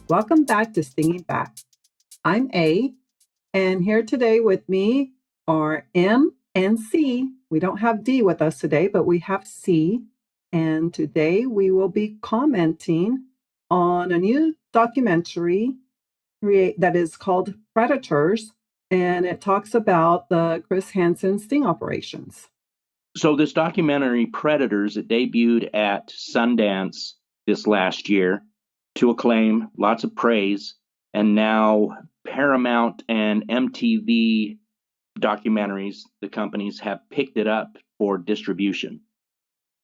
Welcome back to Stinging Back. I'm A, and here today with me are M and C. We don't have D with us today, but we have C. And today we will be commenting on a new documentary that is called Predators, and it talks about the Chris Hansen sting operations. So this documentary, Predators, it debuted at Sundance this last year to acclaim, lots of praise, and now Paramount and MTV documentaries, the companies have picked it up for distribution.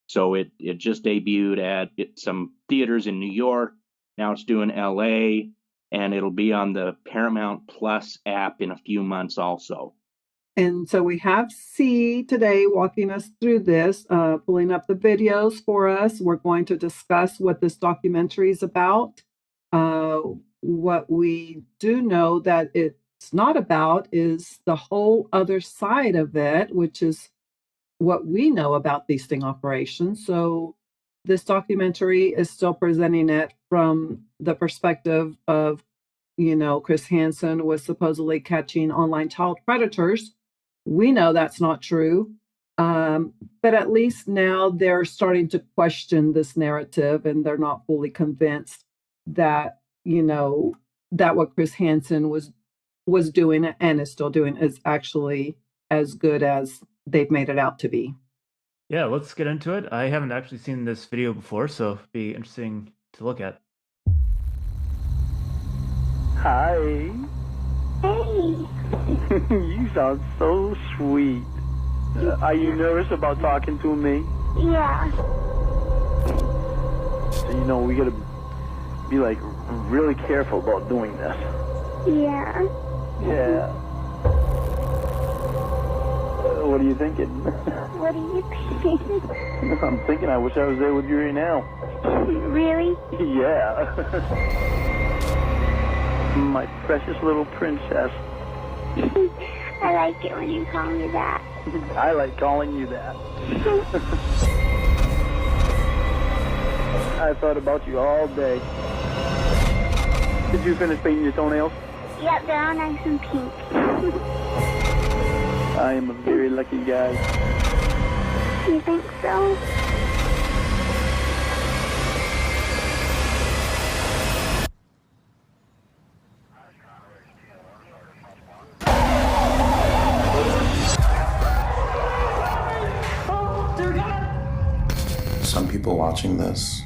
So it just debuted at some theaters in New York. Now it's doing LA, and it'll be on the Paramount Plus app in a few months also. And so we have C today walking us through this, pulling up the videos for us. We're going to discuss what this documentary is about. What we do know that it's not about is the whole other side of it, which is what we know about these sting operations. So this documentary is still presenting it from the perspective of, Chris Hansen was supposedly catching online child predators. We know that's not true. But at least now they're starting to question this narrative and they're not fully convinced that, that what Chris Hansen was doing and is still doing is actually as good as they've made it out to be. Yeah, let's get into it. I haven't actually seen this video before, so it'd be interesting to look at. Hi. Hey. You sound so sweet. Are you nervous about talking to me? Yeah. So we gotta be really careful about doing this. Yeah. Yeah. What are you thinking? What are you thinking? I'm thinking I wish I was there with you right now. Really? Yeah. My precious little princess. I like it when you call me that. I like calling you that. I thought about you all day. Did you finish painting your toenails? Yep, they're all nice and pink. I am a very lucky guy. You think so? Some people watching this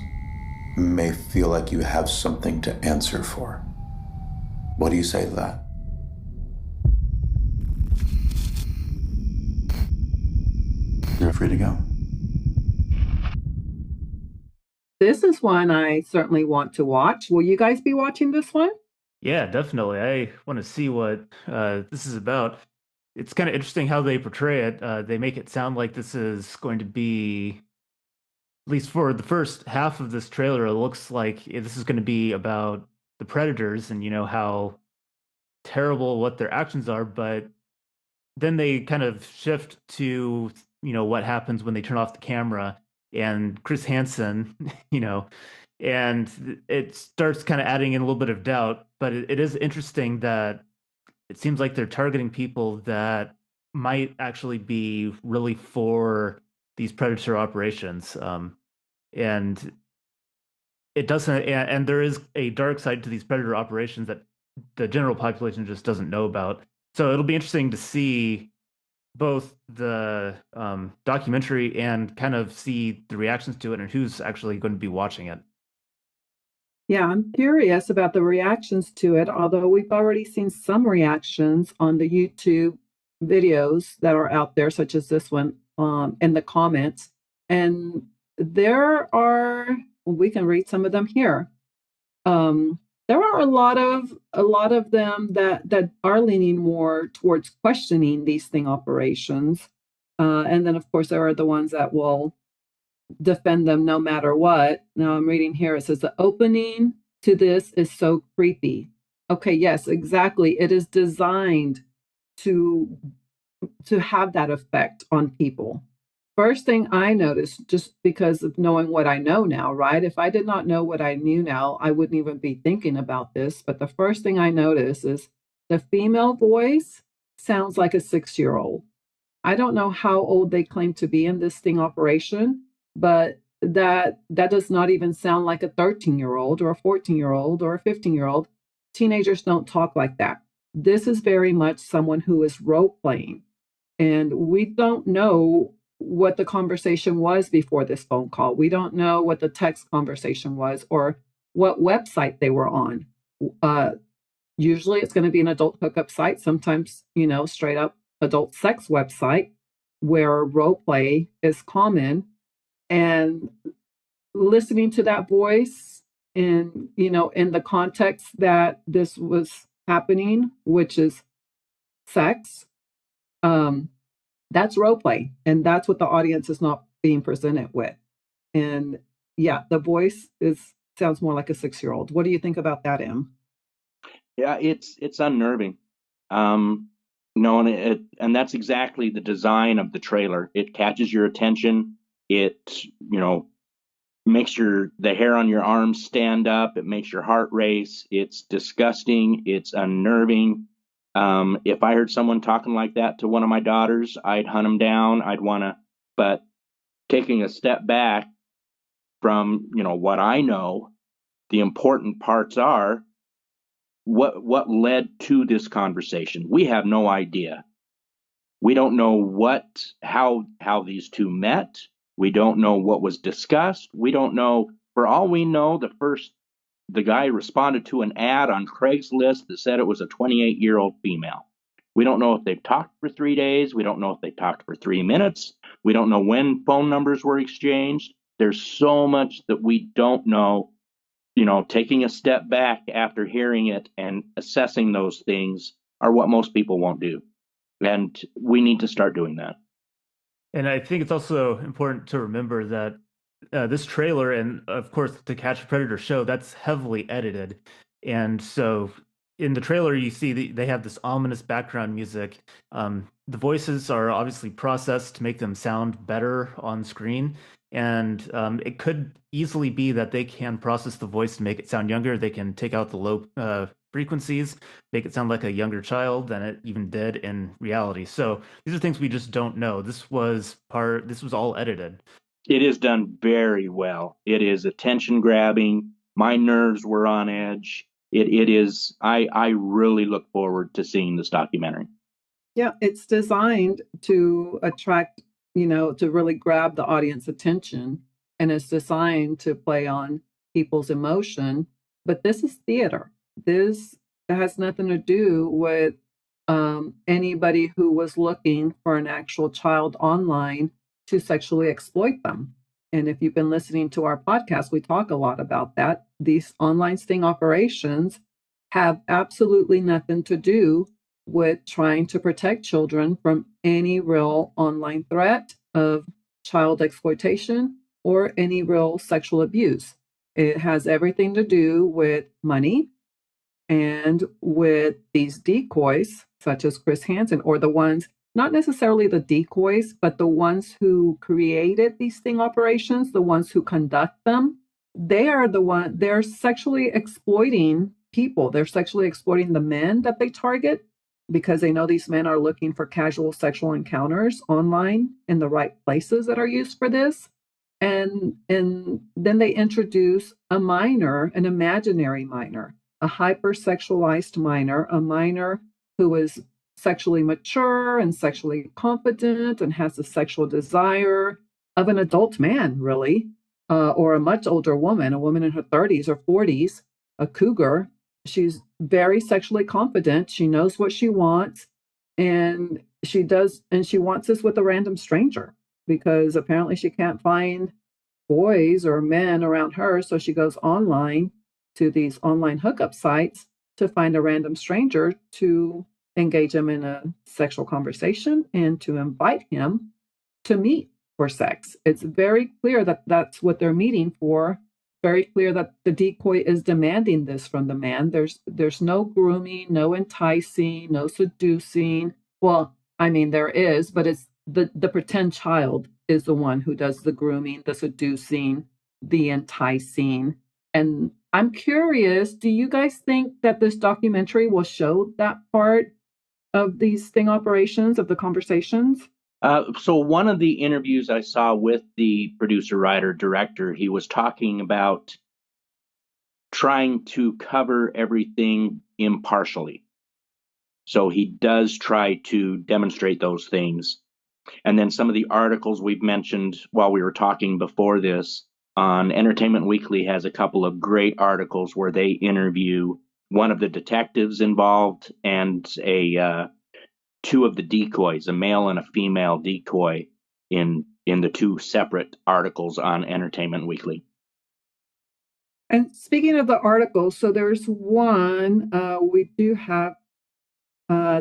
may feel like you have something to answer for. What do you say to that? You're free to go. This is one I certainly want to watch. Will you guys be watching this one? Yeah, definitely. I want to see what this is about. It's kind of interesting how they portray it. They make it sound like this is going to be, at least for the first half of this trailer, it looks like this is going to be about the predators and how terrible what their actions are. But then they kind of shift to what happens when they turn off the camera and Chris Hansen, and it starts kind of adding in a little bit of doubt. But it is interesting that it seems like they're targeting people that might actually be really for these predator operations. And it doesn't, and there is a dark side to these predator operations that the general population just doesn't know about. So it'll be interesting to see both the documentary and kind of see the reactions to it and who's actually going to be watching it. Yeah, I'm curious about the reactions to it, although we've already seen some reactions on the YouTube videos that are out there, such as this one, in the comments. And there are, we can read some of them here. There are a lot of them that are leaning more towards questioning these sting operations. And then, of course, there are the ones that will defend them no matter what. Now I'm reading here, it says the opening to this is so creepy. Okay, yes, exactly. It is designed to have that effect on people. first thing I noticed, just because of knowing what I know now, right? If I did not know what I knew now, I wouldn't even be thinking about this. But the first thing I noticed is the female voice sounds like a 6-year-old. I don't know how old they claim to be in this sting operation, but that does not even sound like a 13-year-old or a 14-year-old or a 15-year-old. Teenagers don't talk like that. This is very much someone who is role playing. And we don't know what the conversation was before this phone call. We don't know what the text conversation was or what website they were on. Uh, Usually it's going to be an adult hookup site, sometimes, straight up adult sex website where role play is common. And listening to that voice in the context that this was happening, which is sex, that's role play. And that's what the audience is not being presented with. And yeah, the voice sounds more like a 6-year-old. What do you think about that, Em? Yeah, it's unnerving. And that's exactly the design of the trailer. It catches your attention. It, makes the hair on your arms stand up. It makes your heart race. It's disgusting. It's unnerving. If I heard someone talking like that to one of my daughters, I'd hunt them down. But taking a step back from, what I know, the important parts are what led to this conversation. We have no idea. We don't know how these two met. We don't know what was discussed. We don't know. For all we know, the guy responded to an ad on Craigslist that said it was a 28-year-old female. We don't know if they've talked for 3 days. We don't know if they talked for 3 minutes. We don't know when phone numbers were exchanged. There's so much that we don't know. Taking a step back after hearing it and assessing those things are what most people won't do. And we need to start doing that. And I think it's also important to remember that this trailer and, of course, the Catch a Predator show, that's heavily edited. And so in the trailer, you see they have this ominous background music. The voices are obviously processed to make them sound better on screen. And it could easily be that they can process the voice to make it sound younger. They can take out the low frequencies, make it sound like a younger child than it even did in reality. So these are things we just don't know. This was all edited. It is done very well. It is attention grabbing. My nerves were on edge. It is. I really look forward to seeing this documentary. Yeah, it's designed to attract, to really grab the audience attention, and it's designed to play on people's emotion. But this is theater. This has nothing to do with anybody who was looking for an actual child online to sexually exploit them. And if you've been listening to our podcast, we talk a lot about that. These online sting operations have absolutely nothing to do with trying to protect children from any real online threat of child exploitation or any real sexual abuse. It has everything to do with money and with these decoys, such as Chris Hansen, or the ones, not necessarily the decoys, but the ones who created these sting operations, the ones who conduct them. They're sexually exploiting people. They're sexually exploiting the men that they target because they know these men are looking for casual sexual encounters online in the right places that are used for this. And then they introduce a minor, an imaginary minor, a hypersexualized minor, a minor who is sexually mature and sexually confident and has the sexual desire of an adult man, really, or a much older woman, a woman in her 30s or 40s, a cougar. She's very sexually confident. She knows what she wants, and she wants this with a random stranger because apparently she can't find boys or men around her. So she goes online to these online hookup sites to find a random stranger to engage him in a sexual conversation and to invite him to meet for sex. It's very clear that that's what they're meeting for. Very clear that the decoy is demanding this from the man. There's no grooming, no enticing, no seducing. Well, I mean, there is, but the pretend child is the one who does the grooming, the seducing, the enticing. And I'm curious, do you guys think that this documentary will show that part of these sting operations, of the conversations? So one of the interviews I saw with the producer, writer, director, he was talking about trying to cover everything impartially. So he does try to demonstrate those things. And then some of the articles we've mentioned while we were talking before this on Entertainment Weekly has a couple of great articles where they interview one of the detectives involved and two of the decoys, a male and a female decoy, in the two separate articles on Entertainment Weekly. And speaking of the articles, so there's one, we do have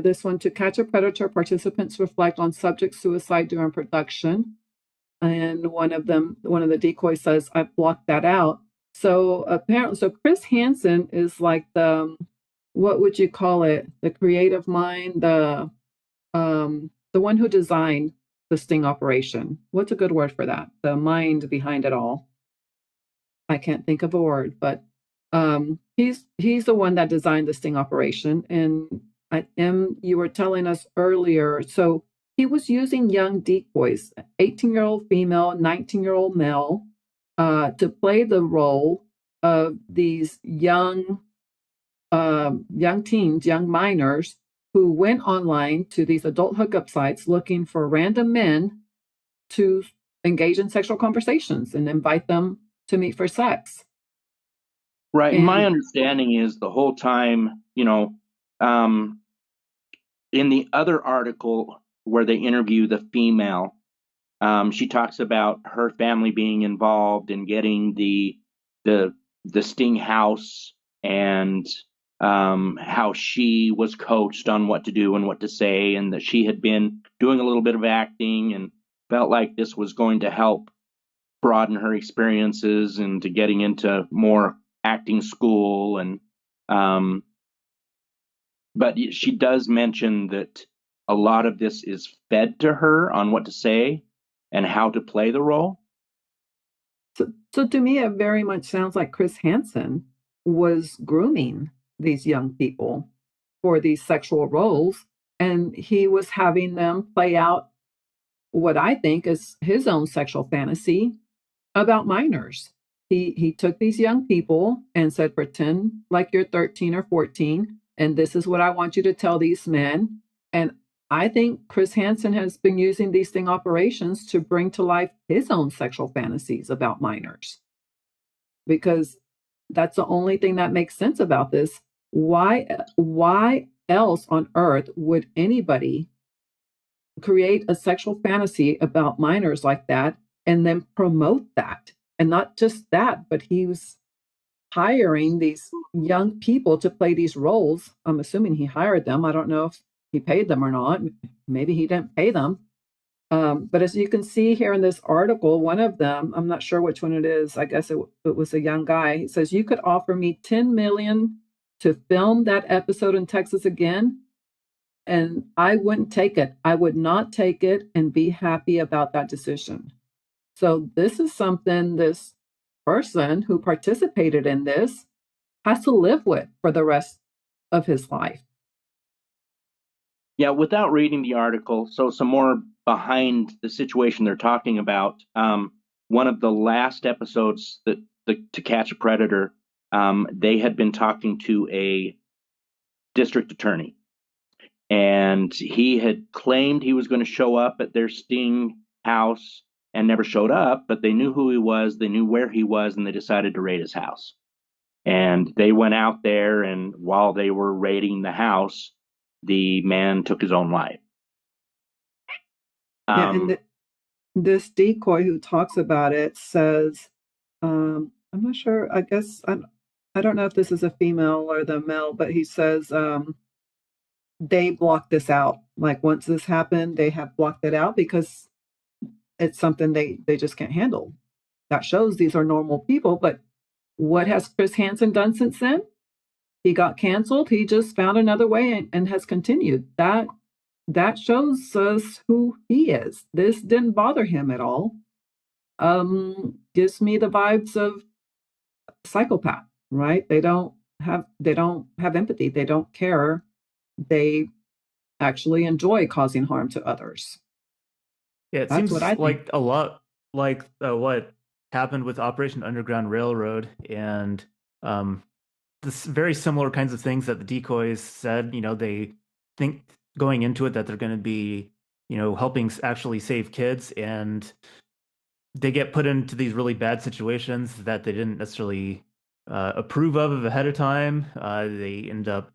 this one, to catch a predator, participants reflect on subject suicide during production. And one of the decoys says, I blocked that out. So apparently, so Chris Hansen is like what would you call it? The creative mind, the one who designed the sting operation. What's a good word for that? The mind behind it all. I can't think of a word, but he's the one that designed the sting operation. And you were telling us earlier, so he was using young decoys, 18-year-old female, 19-year-old male, to play the role of these young teens, young minors, who went online to these adult hookup sites looking for random men to engage in sexual conversations and invite them to meet for sex. Right. And my understanding is the whole time, in the other article where they interview the female, she talks about her family being involved in getting the sting house, and how she was coached on what to do and what to say, and that she had been doing a little bit of acting and felt like this was going to help broaden her experiences into getting into more acting school. And but she does mention that a lot of this is fed to her on what to say and how to play the role. so to me, it very much sounds like Chris Hansen was grooming these young people for these sexual roles, and he was having them play out what I think is his own sexual fantasy about minors. He took these young people and said, pretend like you're 13 or 14, and this is what I want you to tell these men. And I think Chris Hansen has been using these sting operations to bring to life his own sexual fantasies about minors, because that's the only thing that makes sense about this. Why else on earth would anybody create a sexual fantasy about minors like that and then promote that? And not just that, but he was hiring these young people to play these roles. I'm assuming he hired them. I don't know if he paid them or not. Maybe he didn't pay them. But as you can see here in this article, one of them, I'm not sure which one it is. I guess it was a young guy. He says, you could offer me 10 million to film that episode in Texas again, and I wouldn't take it. I would not take it and be happy about that decision. So this is something this person who participated in this has to live with for the rest of his life. Yeah, without reading the article, so some more behind the situation they're talking about. One of the last episodes To Catch a Predator, they had been talking to a district attorney, and he had claimed he was going to show up at their sting house and never showed up, but they knew who he was, they knew where he was, and they decided to raid his house. And they went out there, and while they were raiding the house, the man took his own life. And this decoy who talks about it says, I'm not sure, I guess, I don't know if this is a female or the male, but he says they blocked this out. Like once this happened, they have blocked it out because it's something they just can't handle. That shows these are normal people. But what has Chris Hansen done since then? He got canceled. He just found another way and has continued. That that shows us who he is. This didn't bother him at all. Gives me the vibes of psychopath, right? They don't have empathy. They don't care. They actually enjoy causing harm to others. Yeah, it That's what seems I think. like a lot like what happened with Operation Underground Railroad and um, this very similar kinds of things that the decoys said. They think going into it that they're going to be, helping actually save kids, and they get put into these really bad situations that they didn't necessarily approve of ahead of time. They end up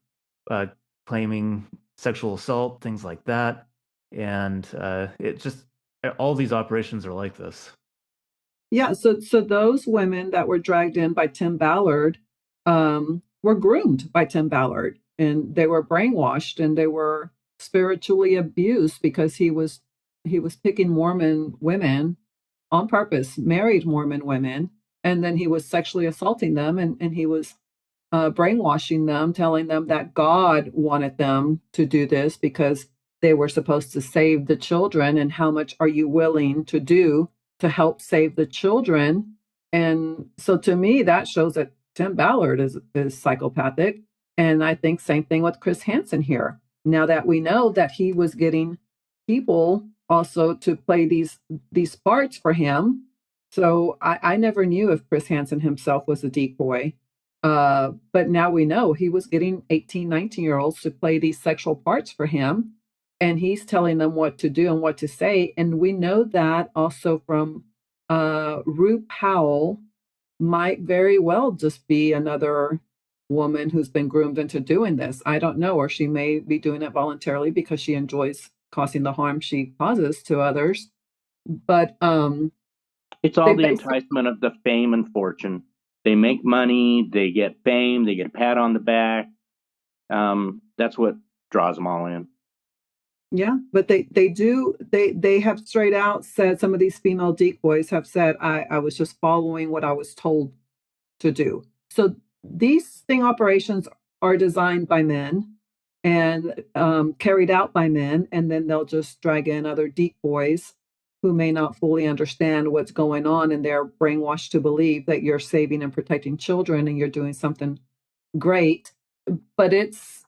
uh, claiming sexual assault, things like that, and it just all these operations are like this. Yeah, so those women that were dragged in by Tim Ballard were groomed by Tim Ballard, and they were brainwashed, and they were spiritually abused because he was picking Mormon women on purpose, married Mormon women, and then he was sexually assaulting them, and he was brainwashing them, telling them that God wanted them to do this because they were supposed to save the children. And how much are you willing to do to help save the children? And so to me, that shows that Tim Ballard is psychopathic. And I think same thing with Chris Hansen here. Now that we know that he was getting people also to play these parts for him. So I never knew if Chris Hansen himself was a decoy. But now we know he was getting 18, 19-year-olds to play these sexual parts for him. And he's telling them what to do and what to say. And we know that also from Rue Powell might very well just be another woman who's been groomed into doing this. I don't know, or she may be doing it voluntarily because she enjoys causing the harm she causes to others. But It's all they the basically, enticement of the fame and fortune. They make money, they get fame, they get a pat on the back. That's what draws them all in. yeah, but they have straight out said, some of these female decoys have said, I was just following what I was told to do. So these sting operations are designed by men and carried out by men, and then they'll just drag in other decoys who may not fully understand what's going on, and they're brainwashed to believe that you're saving and protecting children and you're doing something great. But it's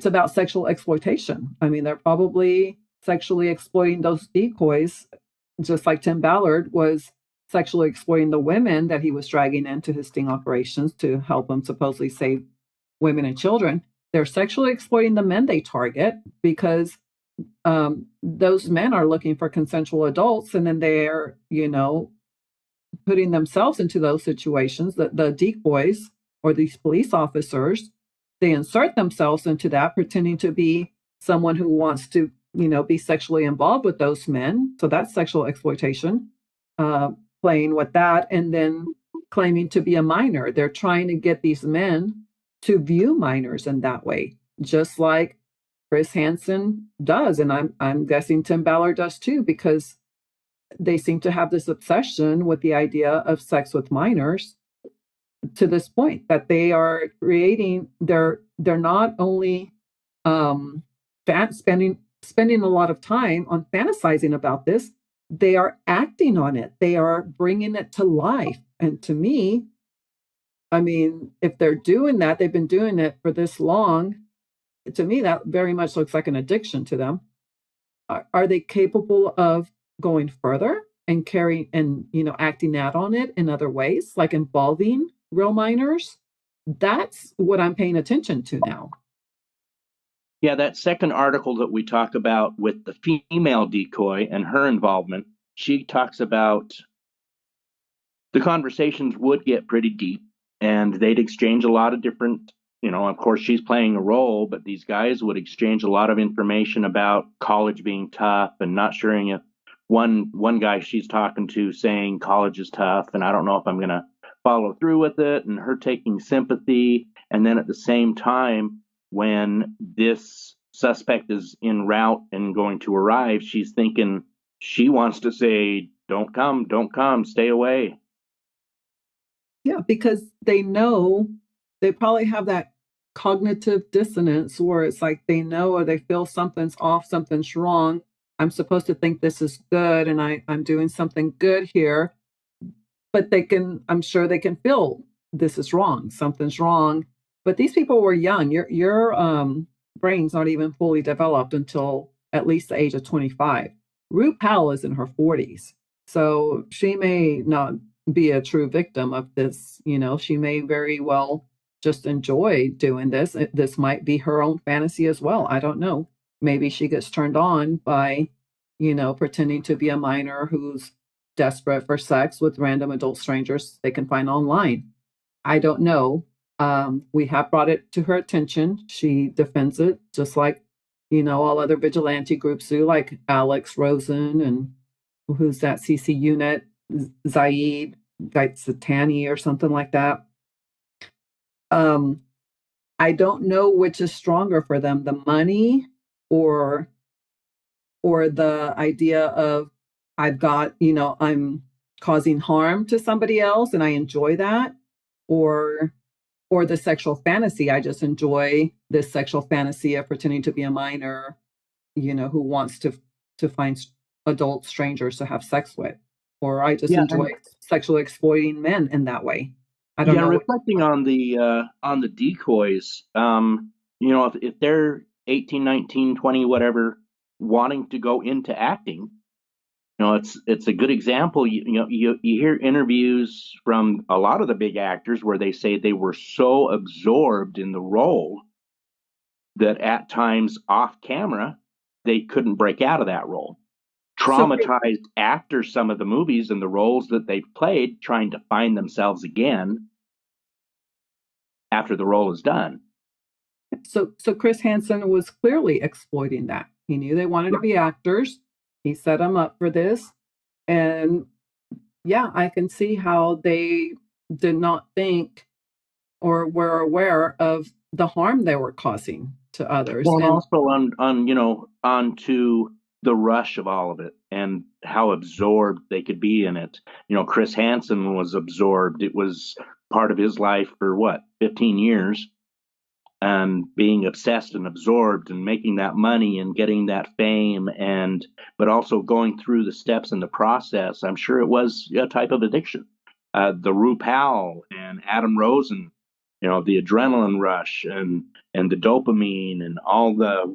about sexual exploitation. I mean, they're probably sexually exploiting those decoys, just like Tim Ballard was sexually exploiting the women that he was dragging into his sting operations to help him supposedly save women and children. They're sexually exploiting the men they target because those men are looking for consensual adults, and then they're, putting themselves into those situations. The decoys or these police officers, they insert themselves into that, pretending to be someone who wants to, be sexually involved with those men. So that's sexual exploitation, uh, playing with that, and then claiming to be a minor. They're trying to get these men to view minors in that way, just like Chris Hansen does, and I'm guessing Tim Ballard does too, because they seem to have this obsession with the idea of sex with minors to this point that they are creating. They're not only um, spending a lot of time on fantasizing about this, they are acting on it. They are bringing it to life. And to me, I mean, if they're doing that, they've been doing it for this long. To me, that very much looks like an addiction to them. Are they capable of going further and carrying and acting out on it in other ways, like involving real minors? That's what I'm paying attention to now. Yeah, that second article that we talk about with the female decoy and her involvement, she talks about the conversations would get pretty deep and they'd exchange a lot of different, of course she's playing a role, but these guys would exchange a lot of information about college being tough and not sharing it. One guy she's talking to saying college is tough and I don't know if I'm going to follow through with it, and her taking sympathy. And then at the same time, when this suspect is en route and going to arrive, she's thinking she wants to say, don't come, stay away. Yeah, because they know they probably have that cognitive dissonance where it's like they know or they feel something's off, something's wrong. I'm supposed to think this is good and I'm doing something good here, but I'm sure they can feel this is wrong, something's wrong. But these people were young. Your brain's not even fully developed until at least the age of 25. Rue Powell is in her 40s. So she may not be a true victim of this. She may very well just enjoy doing this. This might be her own fantasy as well. I don't know. Maybe she gets turned on by, pretending to be a minor who's desperate for sex with random adult strangers they can find online. I don't know. We have brought it to her attention. She defends it just like, all other vigilante groups do, like Alex Rosen and who's that CC unit, Zaid Gaitsatani or something like that. I don't know which is stronger for them, the money or the idea of I'm causing harm to somebody else and I enjoy that, or the sexual fantasy. I just enjoy this sexual fantasy of pretending to be a minor, who wants to find adult strangers to have sex with, or I just enjoy sexually exploiting men in that way. I don't know. Reflecting on the decoys, if they're 18, 19, 20, whatever, wanting to go into acting, it's a good example. You hear interviews from a lot of the big actors where they say they were so absorbed in the role that at times off camera they couldn't break out of that role. Traumatized after some of the movies and the roles that they've played, trying to find themselves again after the role is done. So Chris Hansen was clearly exploiting that. He knew they wanted to be actors. He set them up for this. And yeah, I can see how they did not think or were aware of the harm they were causing to others. Well, and also onto the rush of all of it and how absorbed they could be in it. Chris Hansen was absorbed. It was part of his life for 15 years. And being obsessed and absorbed and making that money and getting that fame, but also going through the steps in the process. I'm sure it was a type of addiction. The Rue Powell and Adam Rosen, the adrenaline rush and the dopamine and all the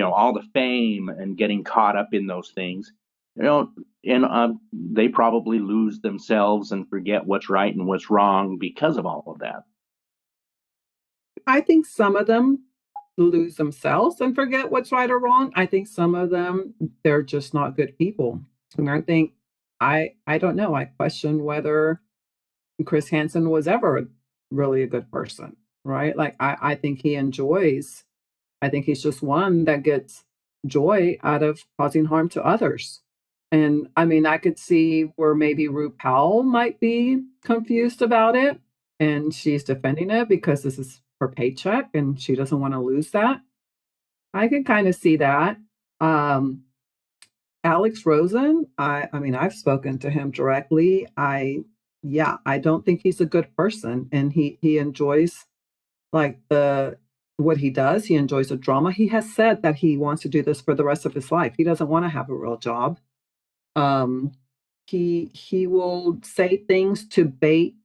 all the fame and getting caught up in those things. And they probably lose themselves and forget what's right and what's wrong because of all of that. I think some of them lose themselves and forget what's right or wrong. I think some of them, they're just not good people. And I think, I don't know, I question whether Chris Hansen was ever really a good person, right? Like, I think I think he's just one that gets joy out of causing harm to others. And I mean, I could see where maybe Rue Powell might be confused about it and she's defending it because this is her paycheck and she doesn't want to lose that. I can kind of see that. Alex Rosen, I mean, I've spoken to him directly. I don't think he's a good person, and he enjoys like what he does. He enjoys the drama. He has said that he wants to do this for the rest of his life. He doesn't want to have a real job. He will say things to bait,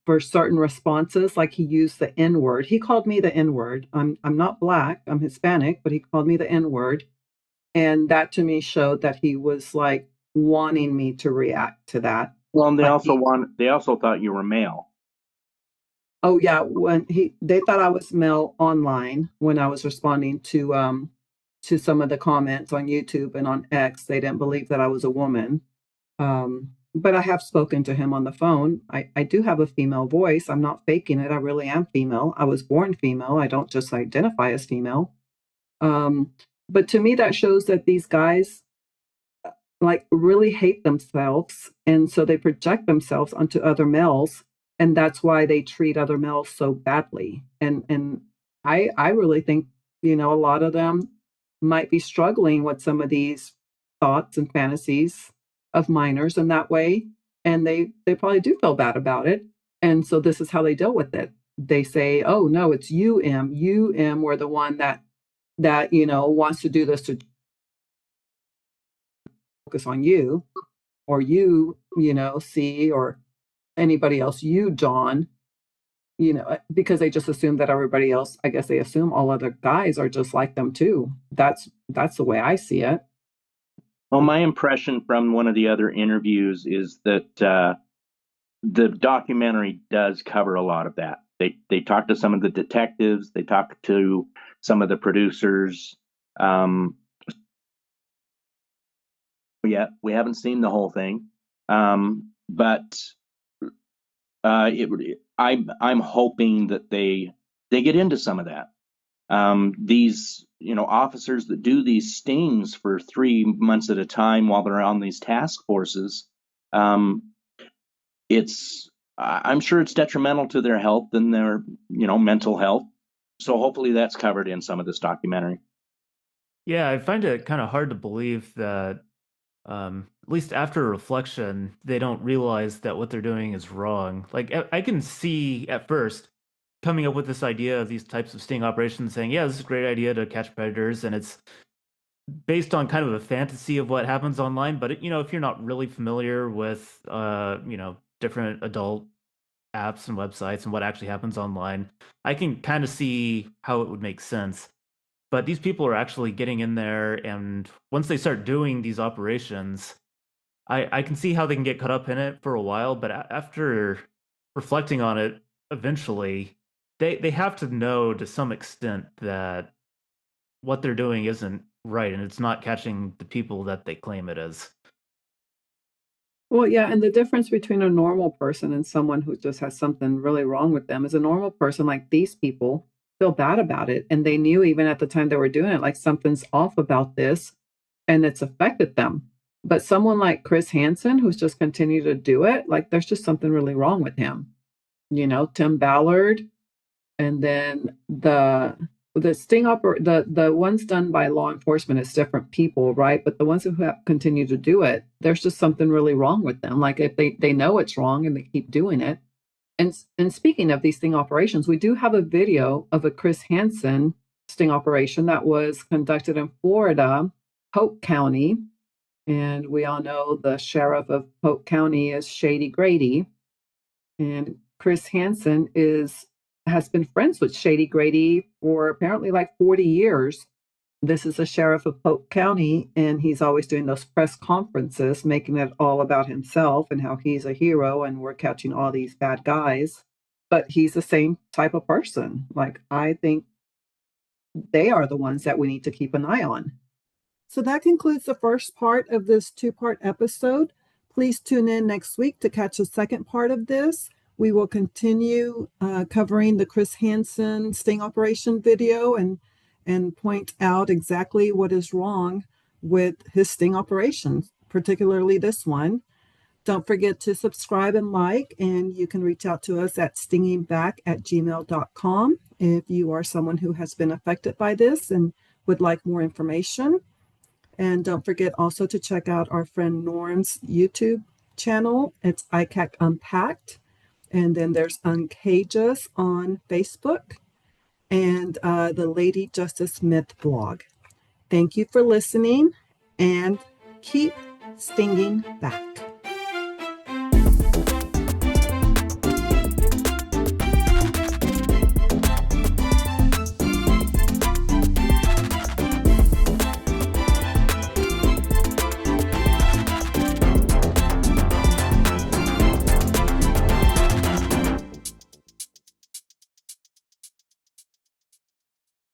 for certain responses, like he used the N-word. He called me the N-word. I'm not Black, I'm Hispanic, but he called me the N-word. And that to me showed that he was like wanting me to react to that. Well, and they also thought you were male. Oh yeah, when they thought I was male online when I was responding to some of the comments on YouTube and on X. They didn't believe that I was a woman. But I have spoken to him on the phone. I do have a female voice. I'm not faking it. I really am female. I was born female. I don't just identify as female. But to me, that shows that these guys like really hate themselves. And so they project themselves onto other males. And that's why they treat other males so badly. And I really think, a lot of them might be struggling with some of these thoughts and fantasies of minors in that way. And they probably do feel bad about it. And so this is how they deal with it. they say, oh no, it's you, M. You, M, were the one that wants to do this to focus on you, or you, C, or anybody else, you, John, because they just assume that everybody else, I guess they assume all other guys are just like them too. That's the way I see it. Well, my impression from one of the other interviews is that the documentary does cover a lot of that. They talk to some of the detectives, they talk to some of the producers. Yet we haven't seen the whole thing, but I'm hoping that they get into some of that. These officers that do these stings for 3 months at a time while they're on these task forces, I'm sure it's detrimental to their health and their mental health. So hopefully that's covered in some of this documentary. Yeah, I find it kind of hard to believe that, at least after reflection, they don't realize that what they're doing is wrong. Like, I can see at first coming up with this idea of these types of sting operations, saying, yeah, this is a great idea to catch predators, and it's based on kind of a fantasy of what happens online. But if you're not really familiar with different adult apps and websites and what actually happens online, I can kind of see how it would make sense. But these people are actually getting in there, and once they start doing these operations, I can see how they can get caught up in it for a while. But after reflecting on it, eventually they have to know to some extent that what they're doing isn't right, and it's not catching the people that they claim it is. Well, yeah, and the difference between a normal person and someone who just has something really wrong with them is a normal person, like these people, feel bad about it. And they knew even at the time they were doing it, like something's off about this and it's affected them. But someone like Chris Hansen, who's just continued to do it, like there's just something really wrong with him. Tim Ballard, and then the the ones done by law enforcement, it's different people, right? But the ones who have continued to do it, there's just something really wrong with them. Like if they know it's wrong and they keep doing it. And speaking of these sting operations, we do have a video of a Chris Hansen sting operation that was conducted in Florida, Polk County. And we all know the sheriff of Polk County is Shady Grady. And Chris Hansen has been friends with Shady Grady for apparently like 40 years. This is the sheriff of Polk County, and he's always doing those press conferences, making it all about himself and how he's a hero and we're catching all these bad guys. But he's the same type of person. Like, I think they are the ones that we need to keep an eye on. So that concludes the first part of this 2-part episode. Please tune in next week to catch the second part of this. We will continue covering the Chris Hansen sting operation video and point out exactly what is wrong with his sting operations, particularly this one. Don't forget to subscribe and like, and you can reach out to us at stingingback@gmail.com if you are someone who has been affected by this and would like more information. And don't forget also to check out our friend Norm's YouTube channel. It's ICAC Unpacked. And then there's Uncageous on Facebook and the Lady Justice Myth blog. Thank you for listening and keep stinging back.